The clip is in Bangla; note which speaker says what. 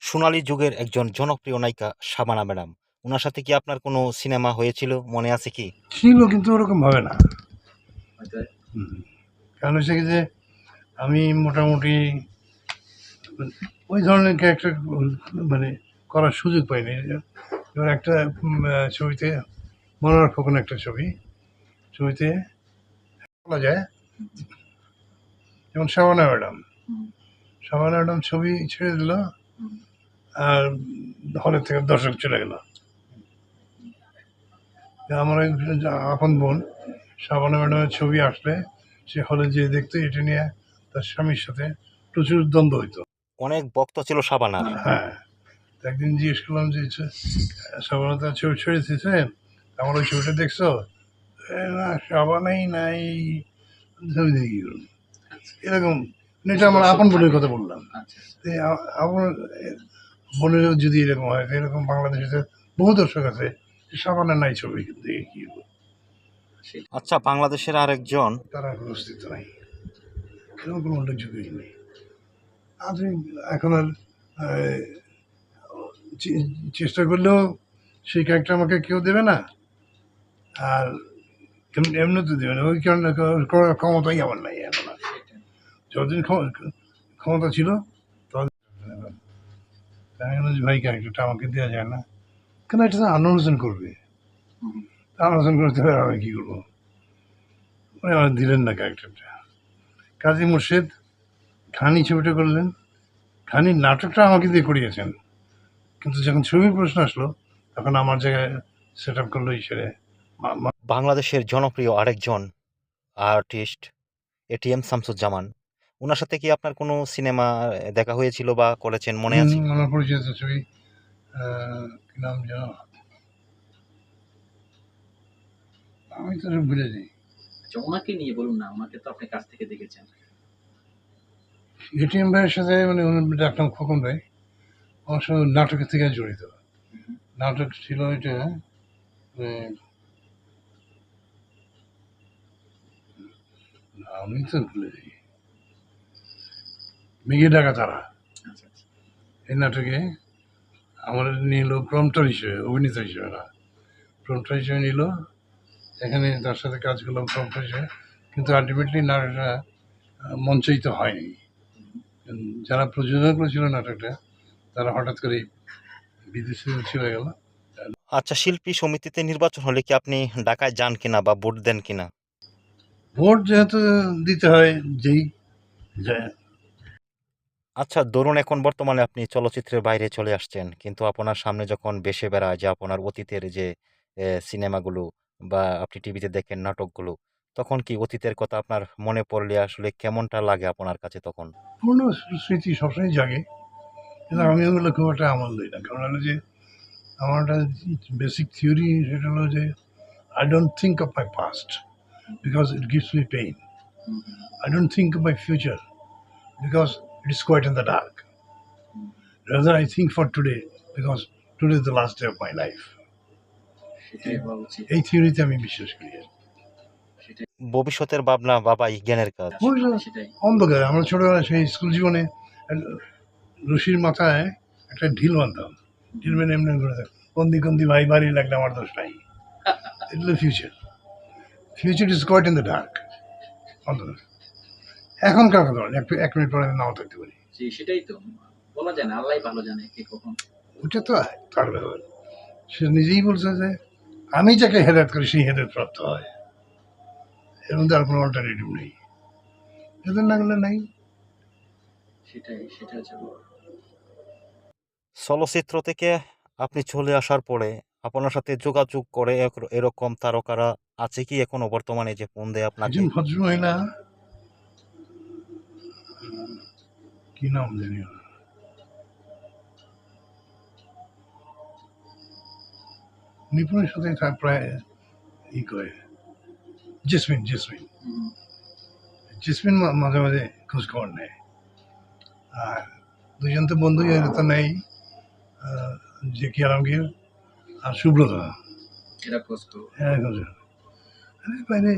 Speaker 1: সোনালী যুগের একজন জনপ্রিয় নায়িকা শাবানা ম্যাডাম। উনার সাথে কি আপনার কোনো সিনেমা হয়েছিল? মনে আছে কি?
Speaker 2: ছিল, কিন্তু ওরকম হবে না। কারণ হচ্ছে কি যে আমি মোটামুটি ওই ধরনের ক্যারেক্টার মানে করার সুযোগ পাইনি। এবার একটা ছবিতে মনোহর খোকন একটা ছবিতে বলা যায় যেমন শাবানা ম্যাডাম ছবি ছেড়ে দিল আর হলের থেকে দর্শক চলে গেল। আমার এক আপন বোন শাবানা ম্যাডামের ছবি আসলে সে হলে যেয়ে দেখতো, এটা নিয়ে তার স্বামীর সাথে প্রচুর দ্বন্দ্ব হইতো।
Speaker 1: অনেক ভক্ত ছিল শাবানার।
Speaker 2: হ্যাঁ, একদিন জিজ্ঞেস করলাম যে শাবানা তার ছবি ছেড়ে দিয়েছে, আমার ওই ছবিটা দেখছো? না, শাবানাই নাই, ছবি দেখি এরকম। এটা আমার আপন বোনের কথা বললাম। আমার বোনের যদি এরকম হয়, এরকম বাংলাদেশে বহু দর্শক আছে শাবানা নাই ছবি দেখে কি।
Speaker 1: আচ্ছা, বাংলাদেশের আরেকজন
Speaker 2: তারা কোনো অস্তিত্ব নাই, এরকম কোনো উল্লেখযোগ্যই নেই। আজ এখন আর চেষ্টা করলেও সেই ক্যারেক্টার আমাকে কেউ দেবে না, আর এমনিতে দেবে না। ওই কারণে করার ক্ষমতাই আমার নাই এখন। আর যতদিন ক্ষমতা ছিল ততদিন ভাই ক্যারেক্টারটা আমাকে দেওয়া যায় না, কেন এটা আনোয়ার হোসেন করবে। আনোয়ার হোসেন করতে হবে, আমি কী করবো? উনি আমার দিলেন না ক্যারেক্টারটা। কাজী মুর্শেদ খানি ছবিটা করলেন, খানির নাটকটা আমাকে দিয়ে করিয়েছেন, কিন্তু যখন ছবির প্রশ্ন আসলো তখন আমার জায়গায় সেট আপ করলো ঈশ্বরে।
Speaker 1: বাংলাদেশের জনপ্রিয় আরেকজন আর্টিস্ট এটিএম শামসুজ্জামান। ওনার সাথে কি আপনার কোনো সিনেমা দেখা হয়েছিল বা করেছেন? মনে আছে?
Speaker 2: আমার পরিচিত ছবি, কি নাম যেন, আমি তো ভুলে যাই।
Speaker 3: আচ্ছা, ওনাকে নিয়ে বলুন না, ওনাকে তো আপনি কাছ থেকে দেখেছেন।
Speaker 2: এটিএম ভাইয়ের সাথে মানে ডাকলাম খোকন ভাই, আমার সঙ্গে নাটকের থেকে জড়িত। নাটক ছিল এটা, আমি তো ভুলে যাই, মেঘে ডাকা তারা। এই নাটকে আমার নিল প্রম্পটার হিসেবে, অভিনেতা হিসেবে না, প্রম্পটার হিসেবে নিল। এখানে তার সাথে কাজ করলাম প্রম্পটার হিসেবে, কিন্তু আলটিমেটলি নাটকটা মঞ্চায়িত হয়নি। যারা প্রযোজনা করেছিল নাটকটা তারা হঠাৎ করে বিদেশে চলে গেল।
Speaker 1: আচ্ছা, শিল্পী সমিতিতে নির্বাচন হলে কি আপনি ঢাকায় যান কিনা বা ভোট দেন কিনা?
Speaker 2: ভোট যেহেতু দিতে হয়, যেই যায়।
Speaker 1: আচ্ছা, ধরুন এখন বর্তমানে আপনি চলচ্চিত্রের বাইরে চলে আসছেন, কিন্তু আপনার সামনে যখন ভেসে বেড়ায় যে আপনার অতীতের যে সিনেমাগুলো বা আপনি টিভিতে দেখেন নাটকগুলো, তখন কি অতীতের কথা আপনার মনে পড়লে আসলে কেমনটা লাগে আপনার কাছে তখন?
Speaker 2: পূর্ণ স্মৃতি সবসময় জাগে, কিন্তু আমি ওগুলো খুব একটা আমল দিই না। কারণ হলো যে আমার একটা বেসিক থিওরি, সেটা হলো যে I don't think of my past because it gives me pain. I don't think of my future because it is quite in the dark. Rather, I think for today because today is the last day of my life. এই থিওরিতে আমি বিশ্বাস করি।
Speaker 1: ভবিষ্যতের ভাবনা বাবাই জ্ঞানের কাজ।
Speaker 2: অন্ধকারে আমরা ছোটবেলায় সেই স্কুল জীবনে রশির মাথায় একটা ঢিল বাঁধতাম, ঢিল মেনে এমনি করে কন্দি কন্দি ভাই বাড়ি লাগলে আমার দোষ নাই। এটা future, future is quite in the dark. অন্ধকার এখনকার কথা বলেন, এক মিনিট পরে নাও থাকতে পারি।
Speaker 3: সেটাই তো বলা যায় না, আল্লাহ ভালো জানে কে কখন।
Speaker 2: ওটা তো তার ব্যাপার। সে নিজেই বলছে যে আমি যাকে হেদায়ত করি সেই হেদায়ত প্রাপ্ত হয়, এর মধ্যে আর কোনো অল্টারনেটিভ নেই। হেদায়ত না করলে নাই।
Speaker 3: সেটা হচ্ছে
Speaker 1: চলচ্চিত্র থেকে আপনি চলে আসার পরে আপনার সাথে যোগাযোগ করে এরকম তারকারা আছে কি এখনো বর্তমানে যে ফোন দেয় আপনাকে?
Speaker 2: একজন ভদ্রমহিলা, কি নাম জানি, নিপুণের সাথে প্রায় ই করে, জেসমিন মাঝে মাঝে খোঁজ খবর নেয়। আর দুজন তো বন্ধুই তো নেই, যে কি আলমগীর আর সুব্রত। হ্যাঁ, খোঁজ বাইরে